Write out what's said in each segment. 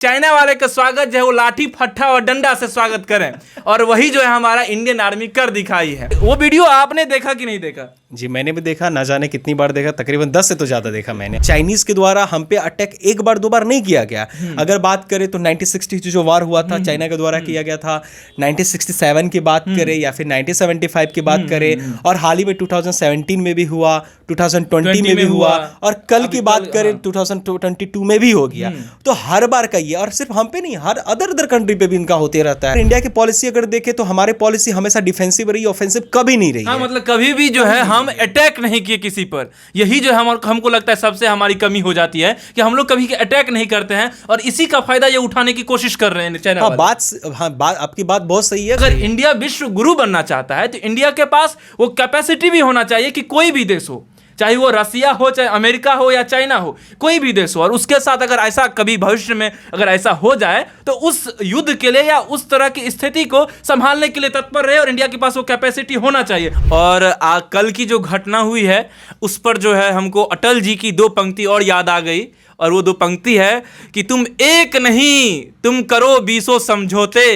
China वाले का स्वागत जो है वो लाठी फट्टा और डंडा से स्वागत करें, और वही जो है हमारा इंडियन आर्मी कर दिखाई है। वो वीडियो आपने देखा कि नहीं देखा? जी मैंने भी देखा, ना जाने कितनी बार देखा, तकरीबन 10 से तो ज़्यादा देखा मैंने। चाइनीज़ के द्वारा हम पे अटैक एक बार दो बार नहीं किया गया। अगर बात करें तो 1960 जो वार हुआ था चाइना के द्वारा किया गया था, 1967 की बात करें या फिर 1975 की बात करें, और हाल ही में 2017 में भी हुआ, 2020 में भी हुआ, और कल की बात करें 2022 में भी हो गया। तो हर बार का ये, और सिर्फ हम पे नहीं, हर अदर कंट्री पे भी इनका होते रहता है। इंडिया की पॉलिसी अगर देखें तो हमारी पॉलिसी हमेशा डिफेंसिव रही, ऑफेंसिव कभी नहीं रही। हाँ, मतलब कभी भी जो है हम अटैक नहीं किए किसी पर। यही जो हमको लगता है सबसे हमारी कमी हो जाती है कि हम लोग कभी अटैक नहीं करते हैं, और इसी का फायदा ये उठाने की कोशिश कर रहे हैं चाइना वाले। बात आपकी बात बहुत सही है। अगर इंडिया विश्व गुरु बनना चाहता है तो इंडिया के पास वो कैपेसिटी भी होना चाहिए कि कोई भी देश हो, चाहे वो रसिया हो, चाहे अमेरिका हो या चाइना हो, कोई भी देश हो, और उसके साथ अगर ऐसा कभी भविष्य में अगर ऐसा हो जाए तो उस युद्ध के लिए या उस तरह की स्थिति को संभालने के लिए तत्पर रहे, और इंडिया के पास वो कैपेसिटी होना चाहिए। और कल की जो घटना हुई है उस पर जो है हमको अटल जी की 2 पंक्ति और याद आ गई, और वो 2 पंक्ति है कि तुम एक नहीं, तुम करो 20 समझौते,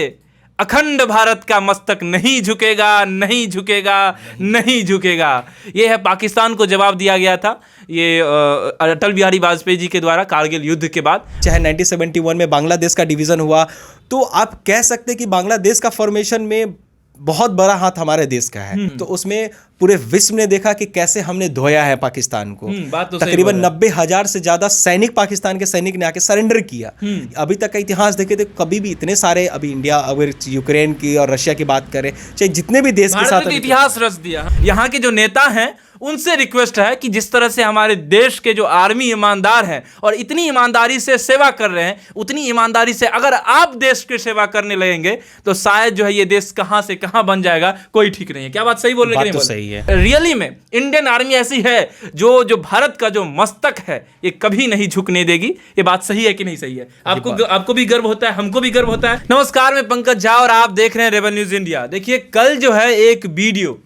अखंड भारत का मस्तक नहीं झुकेगा, नहीं झुकेगा, नहीं झुकेगा। ये है पाकिस्तान को जवाब दिया गया था ये अटल बिहारी वाजपेयी जी के द्वारा कारगिल युद्ध के बाद। चाहे 1971 में बांग्लादेश का डिवीज़न हुआ, तो आप कह सकते हैं कि बांग्लादेश का फॉर्मेशन में बहुत बड़ा हाथ हमारे देश का है। तो उसमें पूरे विश्व ने देखा कि कैसे हमने धोया है पाकिस्तान को। बात तो तकरीबन 90,000 से ज्यादा सैनिक, पाकिस्तान के सैनिक ने आके सरेंडर किया। अभी तक का इतिहास देखे तो कभी भी इतने सारे, अभी इंडिया अगर यूक्रेन की और रशिया की बात करें, चाहे जितने भी देश के साथ इतिहास रच दिया। यहाँ के जो नेता हैं उनसे रिक्वेस्ट है कि जिस तरह से हमारे देश के जो आर्मी ईमानदार हैं और इतनी ईमानदारी से सेवा कर रहे हैं, उतनी ईमानदारी से अगर आप देश की सेवा करने लगेंगे तो शायद जो है ये देश कहां से कहां बन जाएगा, कोई ठीक नहीं है। क्या बात सही बोल रहे हैं? बात तो सही है। रियली में इंडियन आर्मी ऐसी है जो भारत का जो मस्तक है ये कभी नहीं झुकने देगी। ये बात सही है कि नहीं सही है? आपको भी गर्व होता है, हमको भी गर्व होता है। नमस्कार, मैं पंकज झा और आप देख रहे हैं रेबल न्यूज इंडिया। देखिए, कल जो है एक वीडियो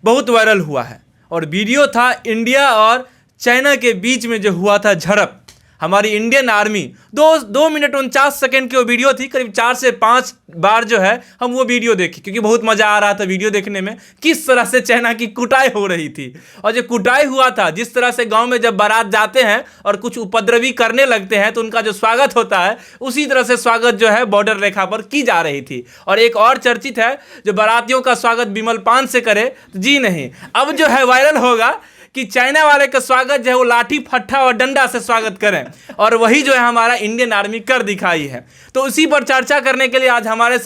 बहुत वायरल हुआ है, और वीडियो था इंडिया और चाइना के बीच में जो हुआ था झड़प। हमारी इंडियन आर्मी 2 मिनट 49 सेकंड की वो वीडियो थी, करीब 4 से 5 बार जो है हम वो वीडियो देखे, क्योंकि बहुत मज़ा आ रहा था वीडियो देखने में, किस तरह से चाइना की कुटाई हो रही थी। और जो कुटाई हुआ था, जिस तरह से गांव में जब बारात जाते हैं और कुछ उपद्रवी करने लगते हैं तो उनका जो स्वागत होता है, उसी तरह से स्वागत जो है बॉर्डर रेखा पर की जा रही थी। और एक और चर्चित है, जो बारातियों का स्वागत विमल पान से करे, तो जी नहीं, अब जो है वायरल होगा कि चाइना वाले का स्वागत जो है वो लाठी फट्टा और डंडा से स्वागत करें, और वही जो है हमारा इंडियन आर्मी कर दिखाई है। तो उसी पर चर्चा करने के लिए आज हमारे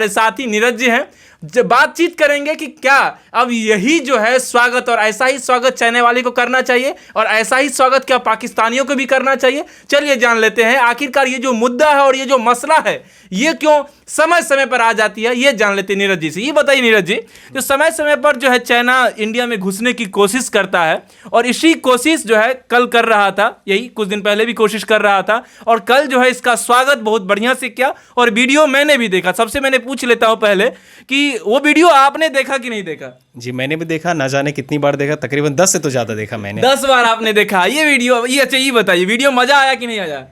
साथ ही नीरज जी हैं। बातचीत करेंगे कि क्या अब यही जो है स्वागत, और ऐसा ही स्वागत चाइना वाले को करना चाहिए, और ऐसा ही स्वागत क्या पाकिस्तानियों को भी करना चाहिए? चलिए जान लेते हैं आखिरकार ये जो मुद्दा है और ये जो मसला है ये क्यों समय समय पर आ जाती है, ये जान लेते हैं नीरज जी से। ये बताइए नीरज जी, जो समय समय पर जो है चाइना इंडिया में घुसने की कोशिश करता है, और इसी कोशिश जो है कल कर रहा था, यही कुछ दिन पहले भी कोशिश कर रहा था, और कल जो है इसका स्वागत बहुत बढ़िया से किया, और वीडियो मैंने भी देखा। सबसे मैंने पूछ लेता हूं पहले कि वो वीडियो आपने देखा कि नहीं देखा? जी मैंने भी देखा, ना जाने कितनी बार देखा, तकरीबन 10 से तो ज्यादा देखा मैंने। 10 बार आपने देखा ये वीडियो? ये अच्छा, ये बताइए वीडियो मजा आया कि नहीं आया?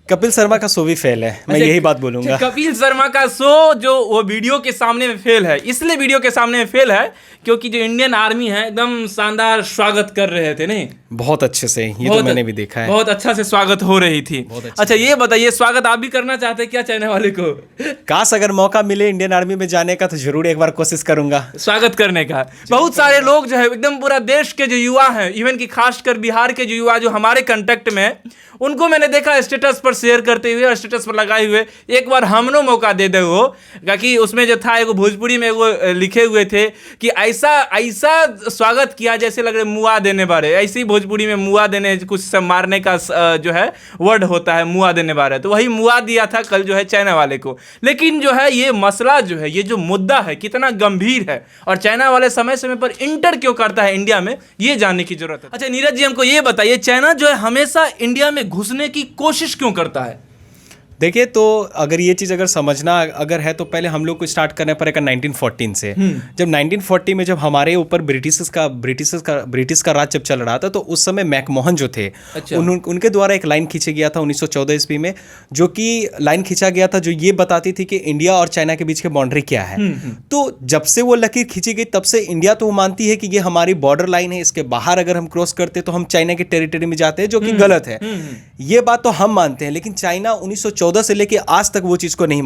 कपिल शर्मा का शो भी फेल है, मैं यही बात बोलूंगा। कपिल शर्मा का शो जो वो वीडियो के सामने में फेल है, इसलिए वीडियो के सामने में फेल है क्योंकि जो इंडियन आर्मी है एकदम शानदार स्वागत कर रहे थे। नहीं, बहुत अच्छे से, ये तो मैंने भी देखा है, बहुत अच्छा से स्वागत हो रही थी। अच्छा, ये बताइए, स्वागत आप भी करना चाहते हैं क्या चाइना वाले को? काश अगर मौका मिले इंडियन आर्मी में जाने का तो जरूर एक बार कोशिश करूंगा स्वागत करने का। बहुत सारे लोग जो है एकदम पूरा देश के जो युवा हैं, इवन की खासकर बिहार के जो युवा जो हमारे कांटेक्ट में, उनको मैंने देखा स्टेटस पर शेयर करते हुए और स्टेटस पर लगाए हुए, एक बार हमनो मौका दे दे वो, कि उसमें जो था एगो भोजपुरी में वो लिखे हुए थे कि ऐसा स्वागत किया जैसे लग रहे मुआ देने वाले। ऐसे ही भोजपुरी में मुआ देने, कुछ सब मारने का जो है वर्ड होता है, मुआ देने वाले, तो वही मुआ दिया था कल जो है चाइना वाले को। लेकिन जो है ये मसला जो है, ये जो मुद्दा है कितना गंभीर है, और चाइना वाले समय समय पर इंटर क्यों करता है इंडिया में, ये जानने की जरूरत है। अच्छा नीरज जी, हमको ये बताइए, चाइना जो है हमेशा इंडिया में घुसने की कोशिश क्यों करता है? देखिए, तो अगर ये चीज़ अगर समझना अगर है तो पहले हम लोग को स्टार्ट करना पड़ेगा 1914 से। जब 1940 में जब हमारे ऊपर ब्रिटिश का राज जब चल रहा था, तो उस समय मैकमोहन जो थे, अच्छा। उनके द्वारा एक लाइन खींचा गया था 1914 ईस्वी में, जो कि लाइन खींचा गया था जो ये बताती थी कि इंडिया और चाइना के बीच की बाउंड्री क्या है। तो जब से वो लकीर खींची गई, तब से इंडिया तो मानती है कि ये हमारी बॉर्डर लाइन है, इसके बाहर अगर हम क्रॉस करते तो हम चाइना के टेरिटरी में जाते हैं, जो कि गलत है। ये बात तो हम मानते हैं, लेकिन चाइना 1914 से लेके आज तक वो चीज को नहीं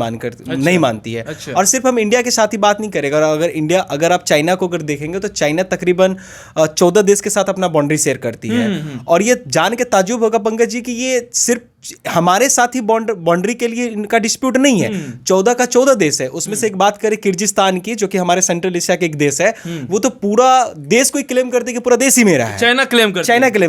नहीं मानती है। अच्छा। और सिर्फ हम इंडिया के साथ ही बात नहीं करेगा, अगर आप चाइना को अगर देखेंगे तो चाइना तकरीबन 14 देश के साथ अपना बाउंड्री शेयर करती है। और ये जान के ताज्जुब होगा पंकज जी कि ये सिर्फ हमारे साथ ही बाउंड्री के लिए इनका डिस्प्यूट नहीं है। 14 का 14 देश है, उसमें से एक बात करें किर्गिस्तान की, जो कि हमारे सेंट्रल एशिया के एक देश है, वो तो पूरा देश को ही क्लेम करते कि पूरा देश ही मेरा है। चाइना क्लेम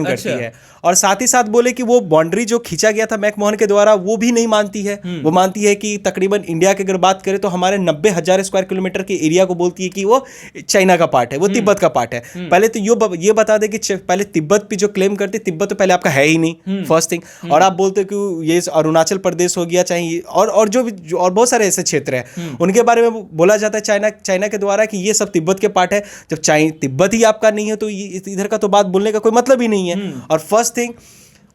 करती है। और साथ ही साथ बोले कि वो बाउंड्री जो खींचा गया था मैकमोहन के द्वारा, वो भी नहीं मानती है। वो मानती है कि तकरीबन इंडिया की अगर बात करें तो हमारे 90,000 स्क्वायर किलोमीटर के एरिया को बोलती है कि वो चाइना का पार्ट है, वो तिब्बत का पार्ट है। पहले तो ये बता दें कि पहले तिब्बत पे जो क्लेम करते, तिब्बत तो पहले आपका है ही नहीं, फर्स्ट थिंग। और आप बोलते कि ये अरुणाचल प्रदेश हो गया, चाहे और जो भी और बहुत सारे ऐसे क्षेत्र हैं, उनके बारे में बोला जाता है चाइना के द्वारा कि ये सब तिब्बत के पार्ट है। जब तिब्बत ही आपका नहीं है तो इधर का तो बात बोलने का कोई मतलब ही नहीं है। और फर्स्ट थिंग,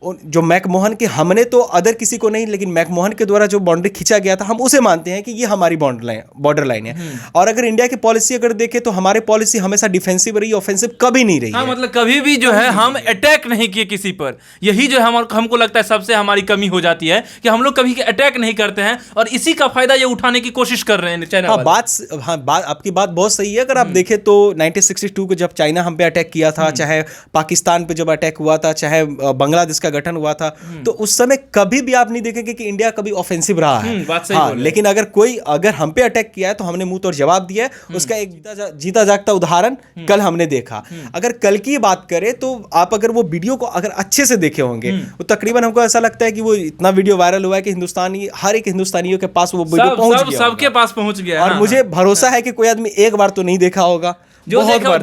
जो मैकमोहन के, हमने तो अदर किसी को नहीं, लेकिन मैकमोहन के द्वारा जो बाउंड्री खींचा गया था, हम उसे मानते हैं कि ये हमारी बॉर्डर लाइन है। और अगर इंडिया की पॉलिसी अगर देखें तो हमारी पॉलिसी हमेशा डिफेंसिव रही, ऑफेंसिव कभी नहीं रही है। मतलब कभी भी जो है हम अटैक नहीं किए किसी पर। यही जो है हमको लगता है सबसे हमारी कमी हो जाती है कि हम लोग कभी अटैक नहीं करते हैं, और इसी का फायदा ये उठाने की कोशिश कर रहे हैं चाइना वाले। आपकी बात बहुत सही है। अगर आप देखें तो 1962 को जब चाइना हम पे अटैक किया था, चाहे पाकिस्तान पे जब अटैक हुआ था, चाहे बांग्लादेश का गठन हुआ था, तो उस समय कभी भी आप नहीं देखेंगे कि इंडिया कभी ऑफेंसिव रहा है। हाँ, लेकिन अगर हम पे अटैक किया है तो हमने मुंह तोड़ जवाब दिया है। उसका एक जीता जागता उदाहरण कल हमने देखा। अगर कल की बात करें तो आप अगर वो वीडियो को अगर अच्छे से देखे होंगे, तो तकरीबन हमको ऐसा लगता है कि वो इतना वीडियो वायरल हुआ है कि हर एक हिंदुस्तानियों के पास वो वीडियो पहुंच गया, सबके पास पहुंच गया। और मुझे भरोसा है कि कोई आदमी एक बार तो नहीं देखा होगा, जो बहुत बार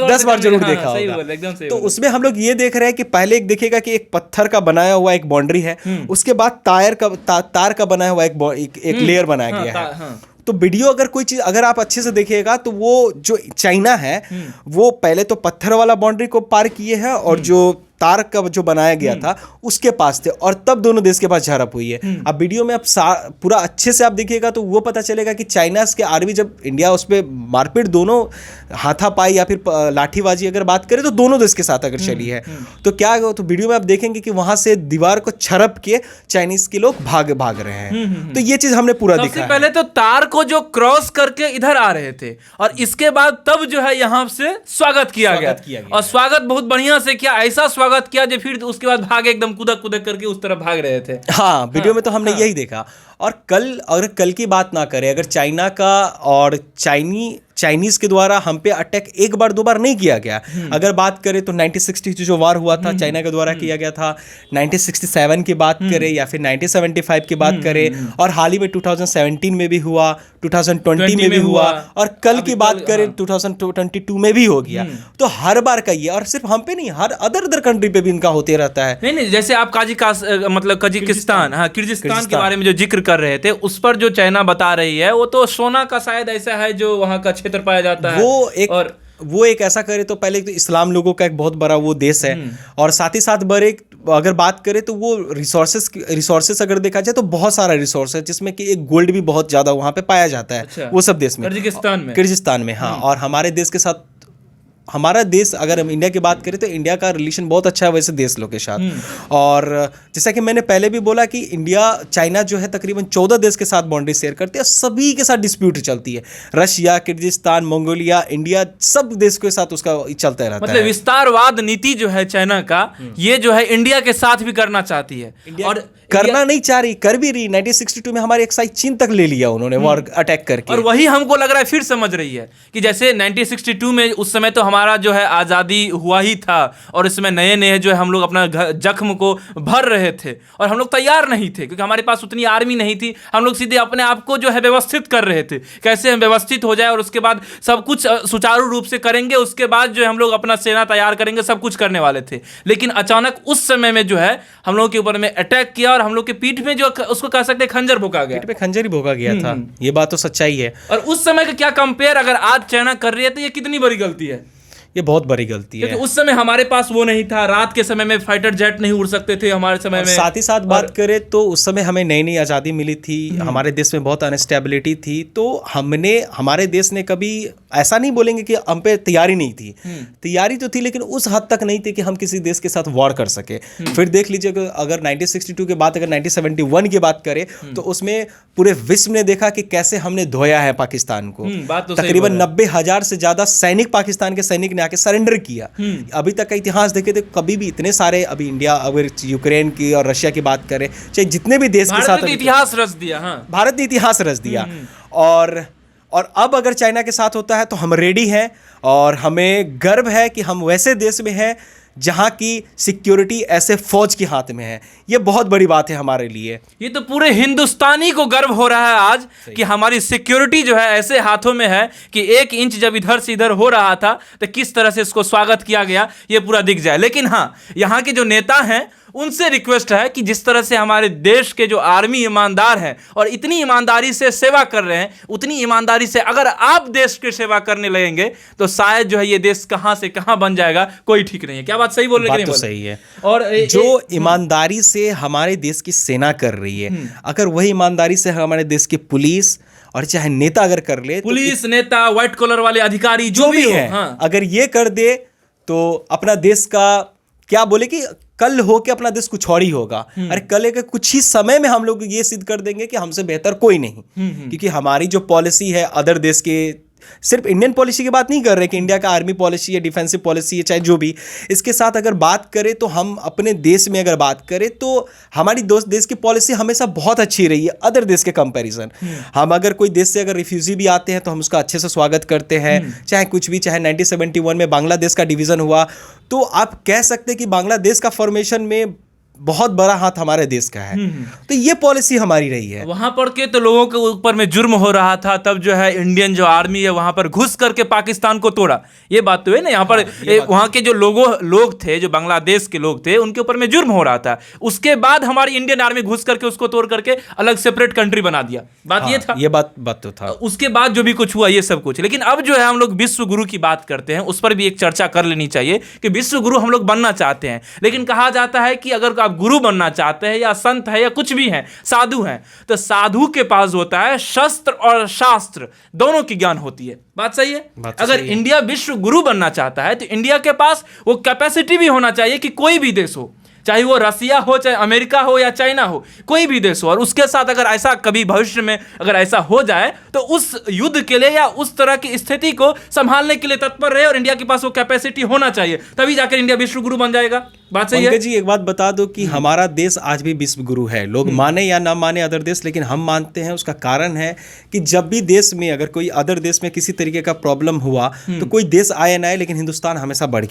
10 बार जरूर देखा होगा। तो उसमें हम लोग ये देख रहे हैं कि पहले एक देखेगा कि एक पत्थर का बनाया हुआ एक बाउंड्री है, उसके बाद तार का बनाया हुआ एक लेयर बनाया गया है। तो वीडियो अगर कोई चीज अगर आप अच्छे से देखिएगा तो वो जो चाइना है वो पहले तो पत्थर वाला बाउंड्री को पार किए हैं, और जो तार का जो बनाया गया था उसके पास थे, और तब दोनों देश के पास झड़प हुई है। अब वीडियो में आप पूरा अच्छे से आप देखिएगा तो वो पता चलेगा कि चाइना के आर्मी जब इंडिया उस पर मारपीट, दोनों हाथापाई या फिर लाठीबाजी अगर बात करें तो दोनों देश के साथ अगर चली है, तो क्या तो वीडियो में आप देखेंगे कि वहां से दीवार को छरप के चाइनीज के लोग भाग रहे हैं। तो ये चीज हमने पूरा देखा है। पहले तो तार को जो क्रॉस करके इधर आ रहे थे, और इसके बाद तब जो है यहाँ से स्वागत किया गया। और स्वागत बहुत बढ़िया से किया, ऐसा स्वागत किया जो फिर उसके बाद भागे एकदम कूदक करके उस तरफ भाग रहे थे। हाँ, वीडियो में तो हमने यही देखा। और कल की बात ना करें, अगर चाइना का और चाइनीज के द्वारा हम पे अटैक एक बार दो बार नहीं किया गया। अगर बात करें तो 1960 जो वार हुआ था चाइना के द्वारा किया गया था, 1967 की बात करें या फिर 1975 की बात करें, और हाल ही में 2017 में भी हुआ, 2020 में भी हुआ, और कल की बात करें 2022 में भी हो गया। तो हर बार का ये, और सिर्फ हम पे नहीं, हर अदर कंट्री पे भी इनका होते रहता है। नहीं, जैसे आप किर्गिस्तान के बारे में जो जिक्र कर रहे थे, उस पर जो चाइना बता रही है वो तो सोना का शायद ऐसा है जो वहां का क्षेत्र पाया जाता है। वो एक ऐसा करे तो पहले तो इस्लाम लोगों का एक बहुत बड़ा वो देश है, और साथ ही साथ अगर बात करें तो वो रिसोर्सेस अगर देखा जाए तो बहुत सारा रिसोर्स है, जिसमें कि एक गोल्ड भी बहुत ज्यादा वहां पे पाया जाता है। अच्छा, वो सब देश में, किर्गिस्तान में। हाँ, और हमारे देश के साथ, हमारा देश अगर हम इंडिया की बात करें तो इंडिया का रिलेशन बहुत अच्छा है वैसे देश लोग के साथ। और जैसा कि मैंने पहले भी बोला कि चाइना जो है तकरीबन 14 देश के साथ बाउंड्री शेयर करती है, सभी के साथ डिस्प्यूट चलती है। रशिया, किर्गिस्तान, मंगोलिया, इंडिया, सब देश के साथ उसका चलता रहता है। मतलब विस्तारवाद नीति जो है चाइना का, ये जो है इंडिया के साथ भी करना चाहती है, और करना नहीं चाह रही, कर भी रही। 1962 में हमारे एक साइड चीन तक ले लिया उन्होंने, वॉर अटैक करके। और वही हमको लग रहा है फिर समझ रही है कि जैसे 1962 में उस समय तो हमारा जो है आज़ादी हुआ ही था और इसमें नए नए जो है हम लोग अपना जख्म को भर रहे थे और हम लोग तैयार नहीं थे क्योंकि हमारे पास उतनी आर्मी नहीं थी। हम लोग सीधे अपने आप को जो है व्यवस्थित कर रहे थे, कैसे हम व्यवस्थित हो जाए और उसके बाद सब कुछ सुचारू रूप से करेंगे, उसके बाद जो है हम लोग अपना सेना तैयार करेंगे, सब कुछ करने वाले थे। लेकिन अचानक उस समय में जो है हम लोग के ऊपर में अटैक किया और हम लोग के पीठ में जो उसको कह सकते हैं खंजर भोंका गया, पीठ पे खंजर ही भोंका गया था। ये बात तो सच्चाई है। और उस समय का क्या कंपेयर अगर आज चाइना कर रही है तो ये कितनी बड़ी गलती है। ये बहुत बड़ी गलती है क्योंकि उस समय हमारे पास वो नहीं था, रात के समय में फाइटर जेट नहीं उड़ सकते थे हमारे समय में। साथ ही साथ बात करें तो उस समय हमें नई नई आज़ादी मिली थी, हमारे देश में बहुत अनस्टेबिलिटी थी, तो हमारे देश ने कभी ऐसा नहीं बोलेंगे कि हम पे तैयारी नहीं थी, तैयारी तो थी लेकिन उस हद तक नहीं थी कि हम किसी देश के साथ वॉर कर सके। फिर देख लीजिए अगर 1962 के बाद अगर 1971 की बात करें तो उसमें पूरे विश्व ने देखा कि कैसे हमने धोया है पाकिस्तान को। तकरीबन 90,000 से ज्यादा सैनिक पाकिस्तान के सैनिक ने आके सरेंडर किया। अभी तक का इतिहास देखे तो कभी भी इतने सारे, अभी इंडिया अगर यूक्रेन की और रशिया की बात करें, चाहे जितने भी देश के साथ इतिहास रच दिया। भारत ने इतिहास रच दिया। और अब अगर चाइना के साथ होता है तो हम रेडी हैं और हमें गर्व है कि हम वैसे देश में हैं जहां की सिक्योरिटी ऐसे फौज के हाथ में है। ये बहुत बड़ी बात है हमारे लिए। ये तो पूरे हिंदुस्तानी को गर्व हो रहा है आज कि हमारी सिक्योरिटी जो है ऐसे हाथों में है कि 1 इंच जब इधर से इधर हो रहा था तो किस तरह से इसको स्वागत किया गया ये पूरा दिख जाए। लेकिन हाँ, यहाँ के जो नेता हैं उनसे रिक्वेस्ट है कि जिस तरह से हमारे देश के जो आर्मी ईमानदार हैं और इतनी ईमानदारी से सेवा कर रहे हैं, उतनी ईमानदारी से अगर आप देश की सेवा करने लगेंगे तो शायद जो है ये देश कहां से कहां बन जाएगा, कोई ठीक नहीं है। क्या बात सही बोल रहे हैं? बात तो सही है। और जो ईमानदारी से हमारे देश की सेना कर रही है, अगर वही ईमानदारी से हमारे देश की पुलिस और चाहे नेता अगर कर ले, पुलिस, नेता, व्हाइट कॉलर वाले अधिकारी जो भी है, अगर ये कर दे तो अपना देश का क्या बोले कि कल हो के अपना देश कुछ और ही होगा। अरे कल के कुछ ही समय में हम लोग ये सिद्ध कर देंगे कि हमसे बेहतर कोई नहीं, क्योंकि हमारी जो पॉलिसी है अदर देश के, सिर्फ इंडियन पॉलिसी की बात नहीं कर रहे कि इंडिया का आर्मी पॉलिसी है, डिफेंसिव पॉलिसी है, चाहे जो भी, इसके साथ अगर बात करें तो हम अपने देश में अगर बात करें तो हमारी देश की पॉलिसी हमेशा बहुत अच्छी रही है अदर देश के कंपैरिजन। हम अगर कोई देश से अगर रिफ्यूजी भी आते हैं तो हम उसका अच्छे से स्वागत करते हैं, चाहे कुछ भी, चाहे 1971 में बांग्लादेश का डिवीजन हुआ तो आप कह सकते हैं कि बांग्लादेश का फॉर्मेशन में बहुत बड़ा हाथ हमारे देश का है। तो ये पॉलिसी हमारी रही है। वहां पर के तो लोगों के ऊपर में जुर्म हो रहा था, तब जो है इंडियन जो आर्मी है वहां पर घुस करके पाकिस्तान को तोड़ा। ये बात तो है ना, यहाँ पर वहां के जो लोग थे, जो बांग्लादेश के लोग थे, उनके ऊपर में जुर्म हो रहा था। उसके बाद हमारी इंडियन आर्मी घुस करके उसको तोड़ करके अलग सेपरेट कंट्री बना दिया। बात ये था, ये बात तो था। उसके बाद जो भी कुछ हुआ ये सब कुछ। लेकिन अब जो है हम लोग विश्व गुरु की बात करते हैं, उस पर भी एक चर्चा कर लेनी चाहिए कि विश्व गुरु हम लोग बनना चाहते हैं, लेकिन कहा जाता है कि अगर आप गुरु बनना चाहते हैं या संत है या कुछ भी है, साधु हैं, तो साधु के पास होता है शस्त्र और शास्त्र दोनों की ज्ञान होती है। बात सही है? अगर इंडिया विश्व गुरु बनना चाहता है तो इंडिया के पास वो कैपेसिटी भी होना चाहिए कि कोई भी देश हो, चाहे वो रसिया हो, चाहे अमेरिका हो या चाइना हो, कोई भी देश हो, और उसके साथ अगर ऐसा कभी भविष्य में अगर ऐसा हो जाए तो उस युद्ध के लिए या उस तरह की स्थिति को संभालने के लिए तत्पर रहे, और इंडिया के पास वो कैपेसिटी होना चाहिए, तभी जाकर इंडिया विश्व गुरु बन जाएगा। बात सही है जी। एक बात बता दो कि हमारा देश आज भी विश्व गुरु है। लोग माने या ना माने अदर देश, लेकिन हम मानते हैं। उसका कारण है कि जब भी देश में अगर कोई अदर देश में किसी तरीके का प्रॉब्लम हुआ तो कोई देश आए ना आए, लेकिन हिंदुस्तान हमेशा बढ़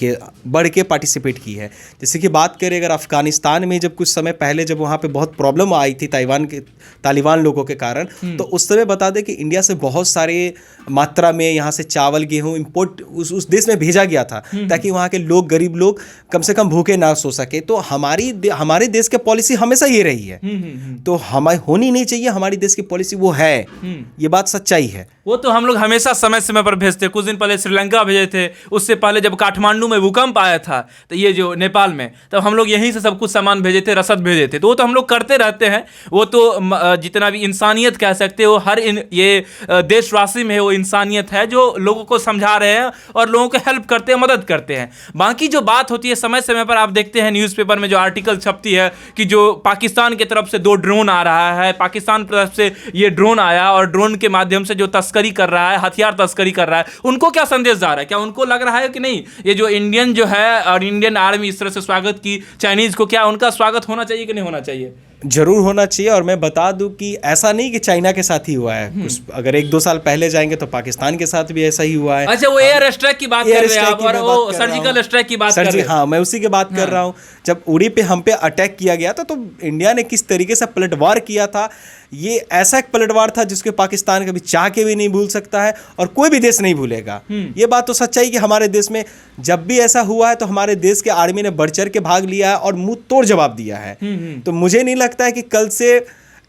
के पार्टिसिपेट की है। जैसे कि बात करें अगर अफगानिस्तान में, जब कुछ समय पहले जब वहाँ पे बहुत प्रॉब्लम आई थी तालिबान लोगों के कारण, तो उस समय बता दें कि इंडिया से बहुत सारे मात्रा में यहाँ से चावल, गेहूँ इम्पोर्ट उस देश में भेजा गया था, ताकि वहाँ के लोग, गरीब लोग कम से कम भूखे ना सो सके। तो हमारे देश की पॉलिसी हमेशा ये रही है। तो हमारी होनी नहीं चाहिए, हमारी देश की पॉलिसी वो है। ये बात सच्चाई है। वो तो हम लोग हमेशा समय समय पर भेजते। कुछ दिन पहले श्रीलंका भेजे थे, उससे पहले जब काठमांडू में भूकंप आया था, तो ये जो नेपाल में, तब हम लोग यहीं से सब कुछ सामान भेजे थे, रसद भेजे थे। तो वो तो हम लोग करते रहते हैं। वो तो जितना भी इंसानियत कह सकते हो, हर ये देशवासी में वो इंसानियत है जो लोगों को समझा रहे हैं और लोगों को हेल्प करते हैं, मदद करते हैं। बाकी जो बात होती है समय समय पर, आप देखते हैं न्यूज़पेपर में जो आर्टिकल छपती है कि जो पाकिस्तान की तरफ से 2 ड्रोन आ रहा है, पाकिस्तान की तरफ से ये ड्रोन आया और ड्रोन के माध्यम से जो तस्करी कर रहा है, हथियार तस्करी कर रहा है, उनको क्या संदेश जा रहा है? क्या उनको लग रहा है कि नहीं ये जो इंडियन जो है और इंडियन आर्मी इस तरह से स्वागत की चाइनीज को, क्या उनका स्वागत होना चाहिए कि नहीं होना चाहिए? जरूर होना चाहिए। और मैं बता दूं कि ऐसा नहीं कि चाइना के साथ ही हुआ है, कुछ अगर 1-2 साल पहले जाएंगे तो पाकिस्तान के साथ भी ऐसा ही हुआ है। अच्छा, वो एयर स्ट्राइक की बात कर रहे हैं आप, और वो सर्जिकल स्ट्राइक की बात कर रहे हैं। हाँ, मैं उसी की बात कर रहा हूँ। जब उड़ी पे हम पे अटैक किया गया था तो इंडिया ने किस तरीके से पलटवार किया था, ये ऐसा एक पलटवार था जिसके पाकिस्तान कभी चाह के भी नहीं भूल सकता है और कोई भी देश नहीं भूलेगा। ये बात तो सच्चाई कि हमारे देश में जब भी ऐसा हुआ है तो हमारे देश के आर्मी ने बढ़ चढ़ के भाग लिया है और मुंह तोड़ जवाब दिया है। तो मुझे नहीं लगता है कि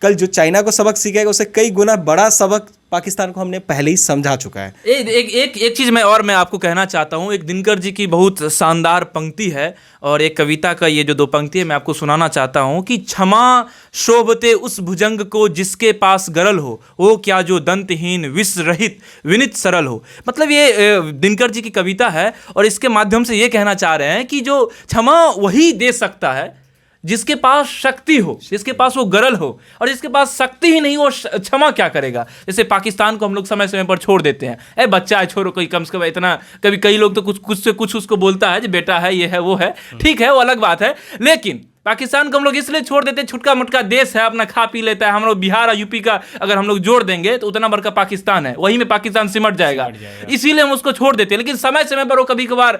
कल जो चाइना को सबक सीखेगा उससे कई गुना बड़ा सबक पाकिस्तान को हमने पहले ही समझा चुका है। एक चीज मैं आपको कहना चाहता हूँ। एक दिनकर जी की बहुत शानदार पंक्ति है और एक कविता का ये जो 2 पंक्ति है मैं आपको सुनाना चाहता हूँ कि क्षमा शोभते उस भुजंग को जिसके पास गरल हो, वो क्या जो दंतहीन विष रहित विनित सरल हो। मतलब ये दिनकर जी की कविता है और इसके माध्यम से ये कहना चाह रहे हैं कि जो क्षमा वही दे सकता है जिसके पास शक्ति हो, जिसके पास वो गरल हो, और जिसके पास शक्ति ही नहीं वो क्षमा क्या करेगा। जैसे पाकिस्तान को हम लोग समय समय पर छोड़ देते हैं, ए बच्चा है छोड़ो, कोई कम से कम इतना, कभी कई लोग तो कुछ से कुछ उसको बोलता है जो बेटा है, ये है वो है, ठीक है वो अलग बात है। लेकिन पाकिस्तान को हम लोग इसलिए छोड़ देते हैं, छुटका मुटका देश है, अपना खा पी लेता है। हम लोग बिहार और यूपी का अगर हम लोग जोड़ देंगे तो उतना बड़ा पाकिस्तान है, वहीं में पाकिस्तान सिमट जाएगा। इसीलिए हम उसको छोड़ देते हैं। लेकिन समय समय पर वो कभी कभार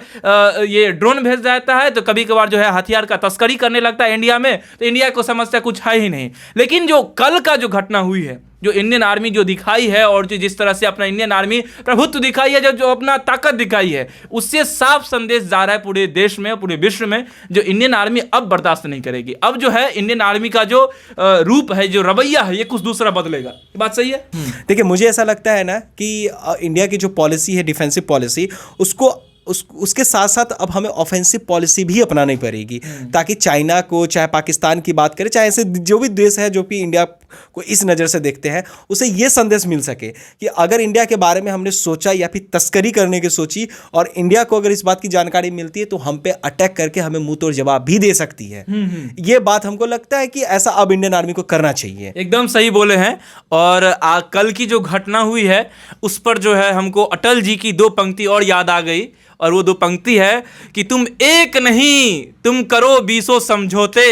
ये ड्रोन भेज जाता है, तो कभी कभार जो है हथियार का तस्करी करने लगता है इंडिया में, तो इंडिया को समस्या कुछ है ही नहीं। लेकिन जो कल का जो घटना हुई है, जो इंडियन आर्मी जो दिखाई है और जो जिस तरह से अपना इंडियन आर्मी प्रभुत्व दिखाई है, जो अपना ताकत दिखाई है, उससे साफ संदेश जा रहा है पूरे देश में, पूरे विश्व में, जो इंडियन आर्मी अब बर्दाश्त नहीं करेगी। अब जो है इंडियन आर्मी का जो रूप है, जो रवैया है, ये कुछ दूसरा बदलेगा। बात सही है। देखिए, मुझे ऐसा लगता है ना कि इंडिया की जो पॉलिसी है, डिफेंसिव पॉलिसी, उसके साथ साथ अब हमें ऑफेंसिव पॉलिसी भी अपनानी पड़ेगी, ताकि चाइना को, चाहे पाकिस्तान की बात करें, चाहे ऐसे जो भी देश है जो कि इंडिया को इस नज़र से देखते हैं, उसे ये संदेश मिल सके कि अगर इंडिया के बारे में हमने सोचा या फिर तस्करी करने की सोची और इंडिया को अगर इस बात की जानकारी मिलती है तो हम पे अटैक करके हमें मुंह तोड़ जवाब भी दे सकती है। ये बात हमको लगता है कि ऐसा अब इंडियन आर्मी को करना चाहिए। एकदम सही बोले हैं। और कल की जो घटना हुई है उस पर जो है हमको अटल जी की 2 पंक्ति और याद आ गई, और वो 2 पंक्ति है कि तुम एक नहीं, तुम करो 20 समझौते,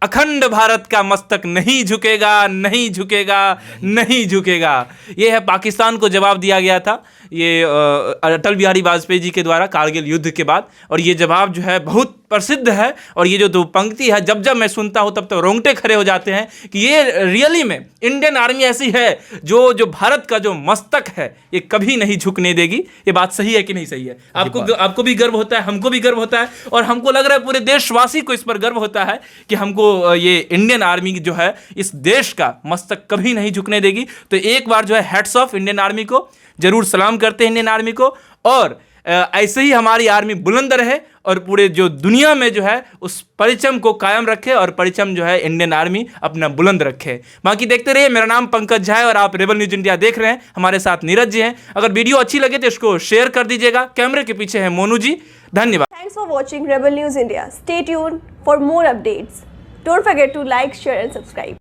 अखंड भारत का मस्तक नहीं झुकेगा, नहीं झुकेगा, नहीं झुकेगा। ये है पाकिस्तान को जवाब दिया गया था ये अटल बिहारी वाजपेयी जी के द्वारा कारगिल युद्ध के बाद, और ये जवाब जो है बहुत प्रसिद्ध है। और ये जो 2 पंक्ति है, जब जब मैं सुनता हूँ तब तो रोंगटे खड़े हो जाते हैं कि ये रियली में इंडियन आर्मी ऐसी है जो भारत का जो मस्तक है ये कभी नहीं झुकने देगी। ये बात सही है कि नहीं सही है? आपको भी गर्व होता है, हमको भी गर्व होता है, और हमको लग रहा है पूरे देशवासी को इस पर गर्व होता है कि हमको ये इंडियन आर्मी जो है इस देश का मस्तक कभी नहीं झुकने देगी। तो एक बार जो है हैट्स ऑफ इंडियन आर्मी को, जरूर सलाम करते हैं इंडियन आर्मी को, और ऐसे ही हमारी आर्मी बुलंद रहे और पूरे जो दुनिया में जो है उस परिचम को कायम रखे, और परिचम जो है इंडियन आर्मी अपना बुलंद रखे। बाकी देखते रहिए। मेरा नाम पंकज झा है और आप रेबल न्यूज इंडिया देख रहे हैं। हमारे साथ नीरज जी हैं। अगर वीडियो अच्छी लगे तो इसको शेयर कर दीजिएगा। कैमरे के पीछे है मोनू जी। धन्यवाद। Thanks for watching Rebel News India. Stay tuned for more updates. Don't forget to like, share and subscribe.